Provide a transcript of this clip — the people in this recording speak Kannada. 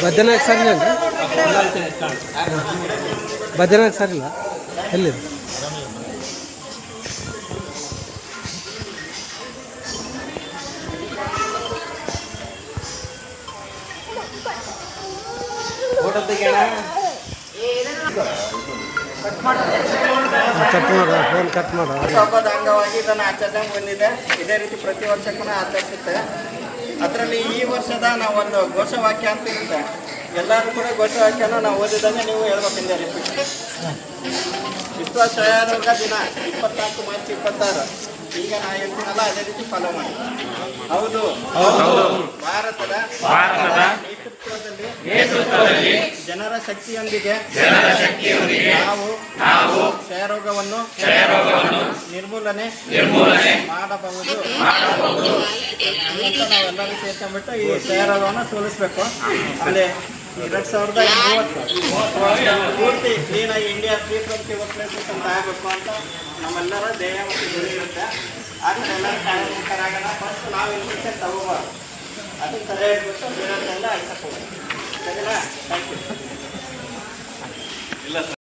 ಬದನಾಗ ಸರ್ ಇಲ್ಲ ಬದನಾಗ ಸರ್ ಇಲ್ಲ ಎಲ್ಲಿದೆ ಕಟ್ ಮಾಡ ಫೋನ್ ಕಟ್ ಮಾಡ ಹಬ್ಬದ ಅಂಗವಾಗಿ ಇದನ್ನು ಆಚರಣೆ ಬಂದಿದೆ. ಇದೇ ರೀತಿ ಪ್ರತಿ ವರ್ಷಕ್ಕೂ ಆಚರಿಸುತ್ತೆ. ಅದರಲ್ಲಿ ಈ ವರ್ಷದ ನಾವೊಂದು ಘೋಷವಾಕ್ಯ ಅಂತ ಇರುತ್ತೆ. ಎಲ್ಲರೂ ಕೂಡ ಘೋಷವಾಕ್ಯನ ನಾವು ಓದಿದಂಗೆ ನೀವು ಹೇಳ್ಬೇಕಿಂದ ವಿಶ್ವ ಕ್ಷಯರೋಗ ದಿನ 24 ಮಾರ್ಚ್ 26. ಈಗ ನಾ ಹೇಳ್ತೀನಲ್ಲ ಅದೇ ರೀತಿ ಫಾಲೋ ಮಾಡಿ. ಹೌದು ಭಾರತದ ನೇತೃತ್ವದಲ್ಲಿ ಜನರ ಶಕ್ತಿಯೊಂದಿಗೆ ನಾವು ಕ್ಷಯರೋಗವನ್ನು ನಿರ್ಮೂಲನೆ ಮಾಡಬಹುದು ಅಂತ ನಾವೆಲ್ಲರೂ ಸೇರ್ಕೊಂಡ್ಬಿಟ್ಟು ಈ ಕ್ಷಯರೋಗವನ್ನು ಸೋಲಿಸ್ಬೇಕು. ಅಲ್ಲಿ 2030 ಪೂರ್ತಿ ಕ್ಲೀನಾಗಿ ಇಂಡಿಯಾ 320 ವರ್ಕ್ಪ್ಲೇಸಸ್ ಅಂತ ಆಗಬೇಕು ಅಂತ ನಮ್ಮೆಲ್ಲರ ಧ್ಯೇಯ ಮತ್ತು ಗುರಿ ಇರುತ್ತೆ. ಆದರೆ ಎಲ್ಲರೂ ಕಾರ್ಯಮುಖರಾಗೋಣ. ಫಸ್ಟ್ ನಾವು ಇನ್ಫೆಕ್ಷನ್ ತಗೋಬಾರ್ದು, ಅದನ್ನು ಸರಿ ಹೇಳ್ಬಿಟ್ಟು ಬೇರೆಲ್ಲ ಆಯ್ಸಕ್ಕೆ ಹೋಗೋದು. ಸರಿನಾ? Thank you.